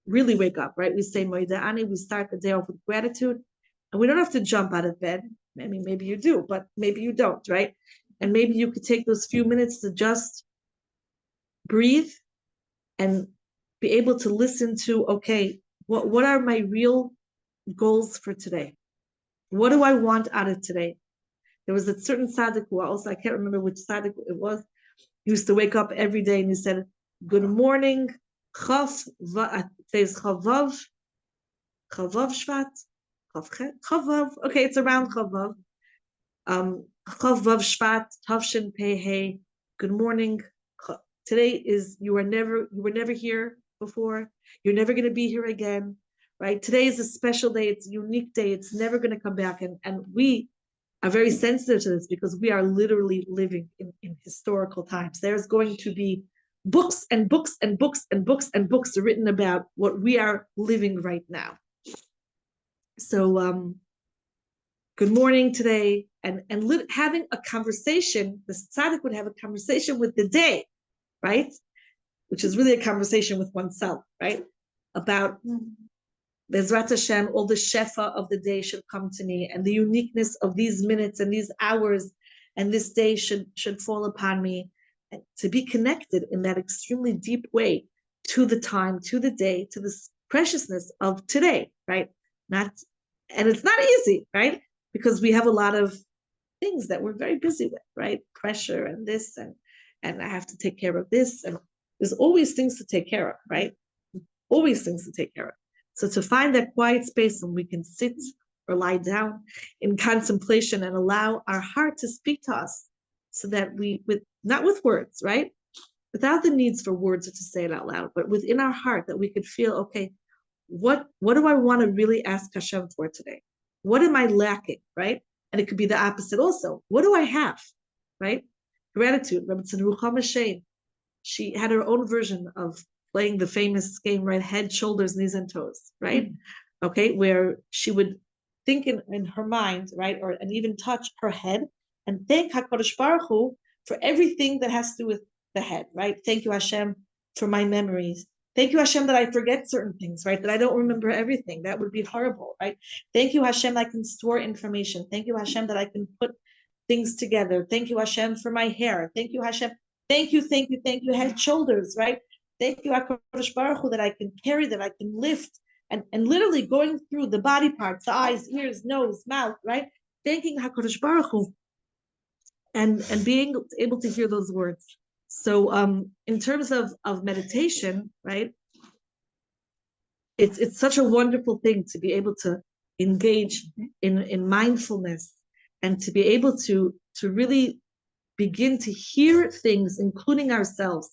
really wake up, right? We say Moida Ani, we start the day off with gratitude, and we don't have to jump out of bed. I mean, maybe you do, but maybe you don't, right? And maybe you could take those few minutes to just breathe and be able to listen to, okay, what are my real goals for today? What do I want out of today? There was a certain tzaddik who also, I can't remember which tzaddik it was, he used to wake up every day and he said, good morning, it says Chavav Shvat, Chavav, okay, it's around Chavav. Chavav Shvat, Tavshin Pei, good morning. Today is, you were never here before. You're never going to be here again, right? Today is a special day. It's a unique day. It's never going to come back. And we are very sensitive to this because we are literally living in historical times. There's going to be books and books and books and books and books written about what we are living right now. So good morning today, and having a conversation, the tzaddik would have a conversation with the day, right? Which is really a conversation with oneself, right? About Bezrat Hashem, all the shefa of the day should come to me, and the uniqueness of these minutes and these hours and this day should fall upon me, and to be connected in that extremely deep way to the time, to the day, to the preciousness of today, right? And it's not easy, right? Because we have a lot of things that we're very busy with, right? Pressure and this, and I have to take care of this, and there's always things to take care of, right? Always things to take care of. So to find that quiet space when we can sit or lie down in contemplation and allow our heart to speak to us, so that not with words, right? Without the needs for words or to say it out loud, but within our heart, that we could feel, okay, what do I want to really ask Hashem for today? What am I lacking, right? And it could be the opposite also. What do I have, right? Gratitude. Rabbi Ruchama Shein, she had her own version of playing the famous game, right? Head, shoulders, knees, and toes, right? Okay, where she would think in her mind, right? And even touch her head and thank HaKadosh Baruch Hu for everything that has to do with the head, right? Thank you, Hashem, for my memories. Thank you, Hashem, that I forget certain things, right? That I don't remember everything. That would be horrible, right? Thank you, Hashem, that I can store information. Thank you, Hashem, that I can put things together. Thank you, Hashem, for my hair. Thank you, Hashem. Thank you, head, shoulders, right? Thank you, HaKadosh Baruch Hu, that I can carry, that I can lift, and literally going through the body parts, the eyes, ears, nose, mouth, right? Thanking HaKadosh Baruch Hu, and being able to hear those words. So in terms of meditation, right, it's such a wonderful thing to be able to engage in mindfulness, and to be able to really begin to hear things, including ourselves.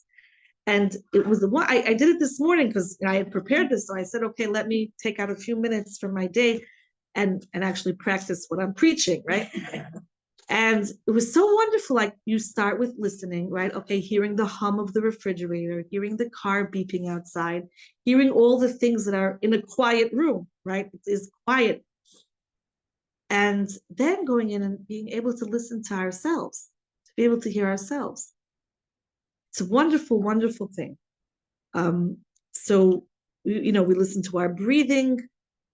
And it was the one I did it this morning because I had prepared this. So I said, okay, let me take out a few minutes from my day and actually practice what I'm preaching, right? And it was so wonderful. Like, you start with listening, right? Okay, hearing the hum of the refrigerator, hearing the car beeping outside, hearing all the things that are in a quiet room, right? It is quiet. And then going in and being able to listen to ourselves, to be able to hear ourselves. It's a wonderful, wonderful thing. So, we listen to our breathing.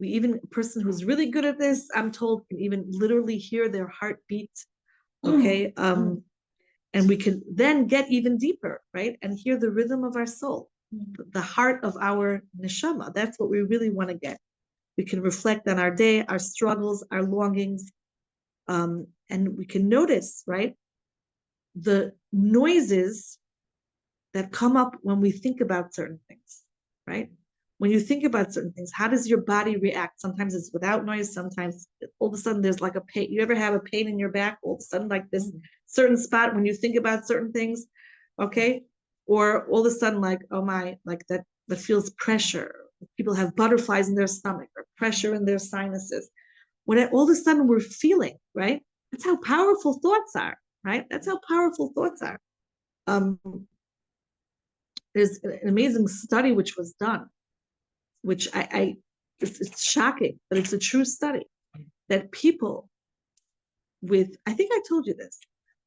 A person who's really good at this, I'm told, can even literally hear their heartbeat. Okay. And we can then get even deeper, right? And hear the rhythm of our soul, the heart of our neshama. That's what we really want to get. We can reflect on our day, our struggles, our longings. And we can notice, right, the noises that come up when we think about certain things, right? When you think about certain things, how does your body react? Sometimes it's without noise. Sometimes all of a sudden there's like a pain. You ever have a pain in your back? All of a sudden, like this certain spot when you think about certain things, okay? Or all of a sudden, like, oh my, like that feels pressure. People have butterflies in their stomach or pressure in their sinuses. When all of a sudden we're feeling, right? That's how powerful thoughts are, right? That's how powerful thoughts are. There's an amazing study which was done, which it's shocking, but it's a true study, that people with, I think I told you this,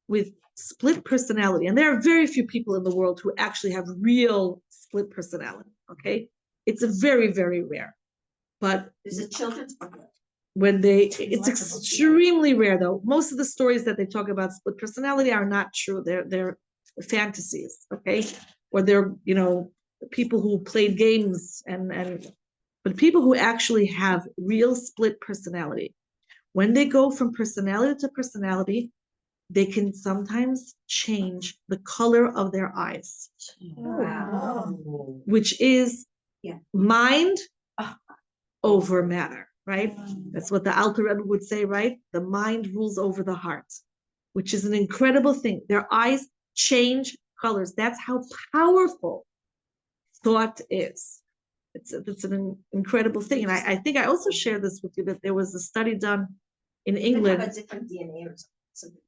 with split personality. And there are very few people in the world who actually have real split personality. Okay. It's a very, very rare. But There's a children's book. when it's extremely rare though. Most of the stories that they talk about split personality are not true. They're fantasies, okay? Or they're, people who played games but people who actually have real split personality, when they go from personality to personality, they can sometimes change the color of their eyes, Wow. which is Yeah. mind over matter, right? That's what the Alter Rebbe would say, right? The mind rules over the heart, which is an incredible thing. Their eyes change colors. That's how powerful thought is. It's an incredible thing. And I think I also shared this with you, that there was a study done in England. They have a different DNA or something.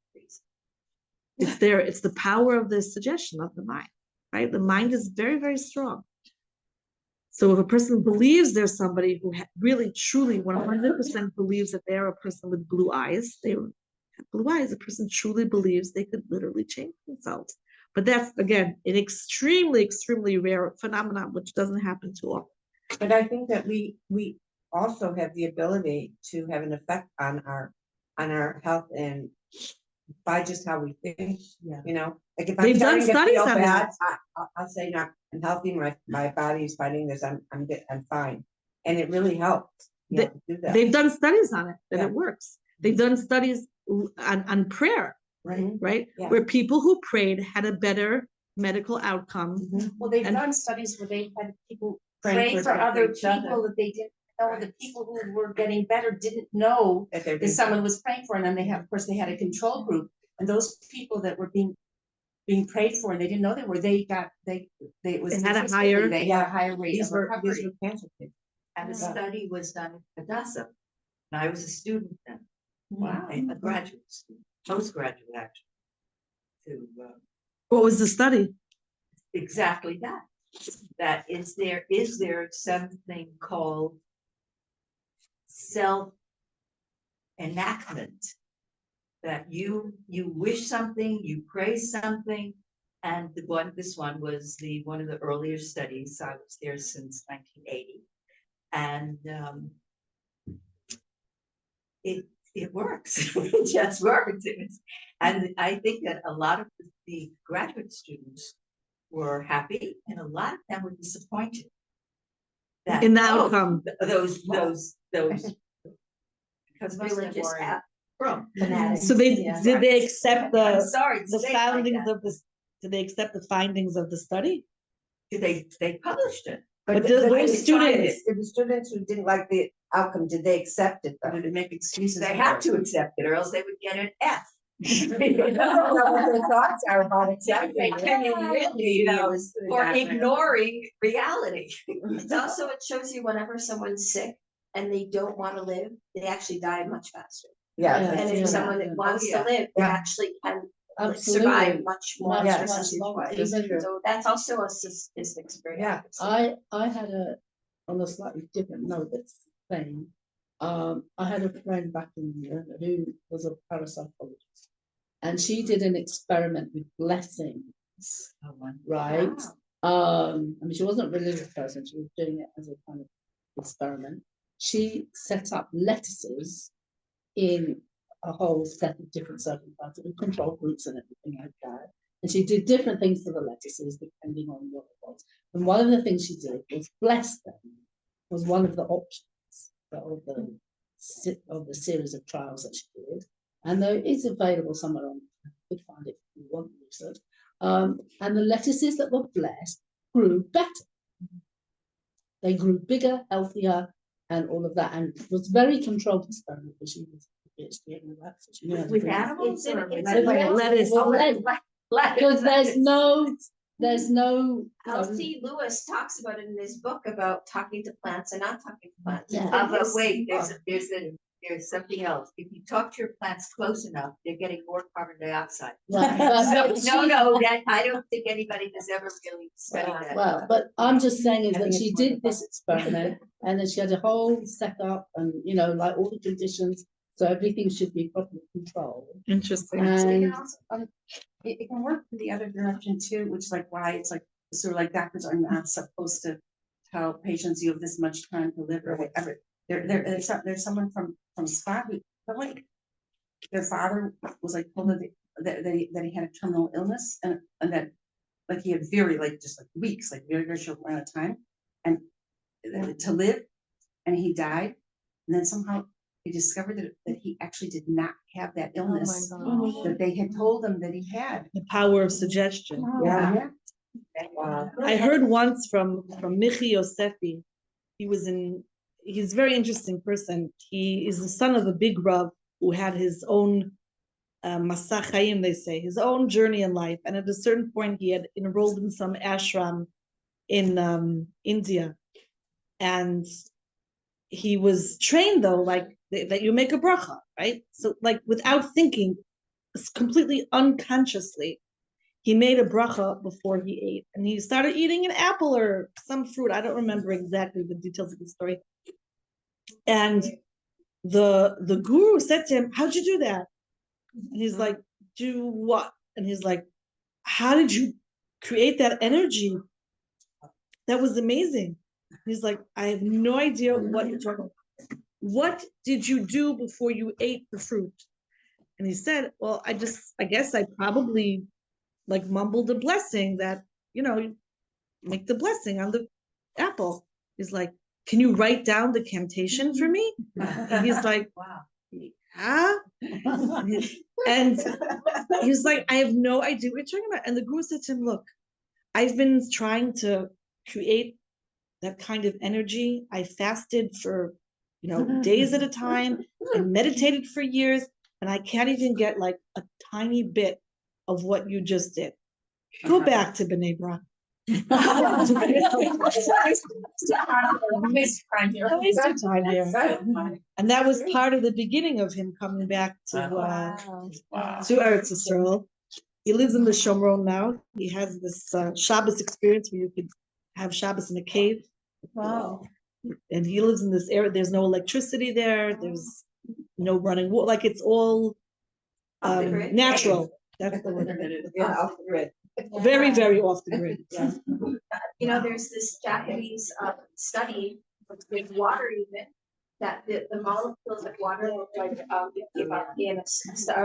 It's the power of the suggestion of the mind, right? The mind is very, very strong. So if a person believes there's somebody who really, truly, 100% believes that they're a person with blue eyes, they have blue eyes, a person truly believes they could literally change themselves. But that's, again, an extremely, extremely rare phenomenon, which doesn't happen too often. But I think that we also have the ability to have an effect on our health and by just how we think. Yeah. Like if They've I'm done starting to studies feel on bad, that. I'll say, no, I'm healthy. My body is fighting this. I'm fine, and it really helps. To do that. They've done studies on it, that Yeah. it works. They've done studies on prayer, right? Yeah. Where people who prayed had a better medical outcome. Well, they've And- done studies where they had people Praying pray for for other each other. people that they didn't know. The people who were getting better didn't know That they're that being- someone was praying for, and then of course, they had a control group, and those people that were being prayed for, and they didn't know it was They had a statistically, higher- they had a higher rate These of were recovery. cancer patients. And the Yeah. study was done at Hadassah. And I was a student then, Wow. a graduate student, postgraduate actually. To What was the study? exactly that. That is there something called self enactment? That you wish something, you praise something, and this one was one of the earlier studies. I was there since 1980, and it works. It just works. And I think that a lot of the graduate students were happy, and a lot of them were disappointed. That, In the outcome. Those because most of them Religious were app. from. Fanatics. So did Yeah. they accept I'm the sorry to the say it like findings that. of this? Did they accept the findings of the study? They published it. But the- those the students- the students who didn't like the outcome, did they accept it? Though? To make excuses. They for had it. to accept it, or else they would get an F. I don't know what their thoughts are about it. Exactly. For ignoring reality. It's also, it shows you whenever someone's sick and they don't want to live, they actually die much faster. Yeah. And if someone that wants to live, they actually can like, survive much more. Much, percentage longer. wise. Even- So that's also a statistics for Yeah. I had on a slightly different note that's saying, I had a friend back in England who was a parapsychologist, and she did an experiment with blessings, right? I mean, she wasn't a religious person, she was doing it as a kind of experiment. She set up lettuces in a whole set of different circumstances, with control groups and everything like that. And she did different things to the lettuces depending on what it was. And one of the things she did was bless them, was one of the options of the series of trials that she did. And though it's available somewhere on, you could find it if you want research. And the lettuces that were blessed grew better. They grew bigger, healthier, and all of that. And it was very controlled experiment because she was a PhD and all that. So she knew how to With do it. animals? It's or in- with it's in lettuce. Because there's no, L.C. Lewis talks about it in his book about talking to plants and not talking to plants. Yeah. But wait, there's something else. If you talk to your plants close enough, they're getting more carbon dioxide. No, that I don't think anybody has ever really studied that. Well, but I'm just saying is I that think she it's did wonderful. this experiment and then she had a whole setup and, like all the conditions So everything should be properly controlled. Interesting. So it can And also, it can work in the other direction too, which is like why it's like, sort of like doctors are not supposed to tell patients you have this much time to live or whatever. There's someone from Tzfat who, but like, their father was like told that he had a terminal illness and that like he had very like just like weeks, like very, very short amount of time and to live, and he died. And then somehow he discovered that he actually did not have that illness that they had told him that he had. The power of suggestion. Yeah. Wow. I heard once from Michi Yosefi. He's a very interesting person. He is the son of a big Rav who had his own Masach Hayim, they say, his own journey in life. And at a certain point, he had enrolled in some ashram in India. And he was trained, though, like that you make a bracha, right? So, like, without thinking, completely unconsciously, he made a bracha before he ate. And he started eating an apple or some fruit. I don't remember exactly the details of the story. And the guru said to him, "How'd you do that?" And he's like, "Do what?" And he's like, "How did you create that energy? That was amazing." He's like, "I have no idea what you're talking about. What did you do before you ate the fruit?" And he said, "Well, I guess I probably like mumbled a blessing that, you make the blessing on the apple." He's like, "Can you write down the cantation for me?" And he's like, Wow. "Yeah." And he was like, "I have no idea what you're talking about." And the guru said to him, "Look, I've been trying to create that kind of energy. I fasted for, days at a time and meditated for years, and I can't even get like a tiny bit of what you just did. Go back to B'nai Brak." And that was part of the beginning of him coming back to Eretz Yisrael. He lives in the Shomron now. He has this Shabbos experience where you could have Shabbos in a cave. Wow. And he lives in this area. There's no electricity there. There's no running water. Like it's all Off the grid? natural. That's the word. Off the grid. Very, very off the grid. Yeah. There's this Japanese study with water even, that the molecules of water look like in a star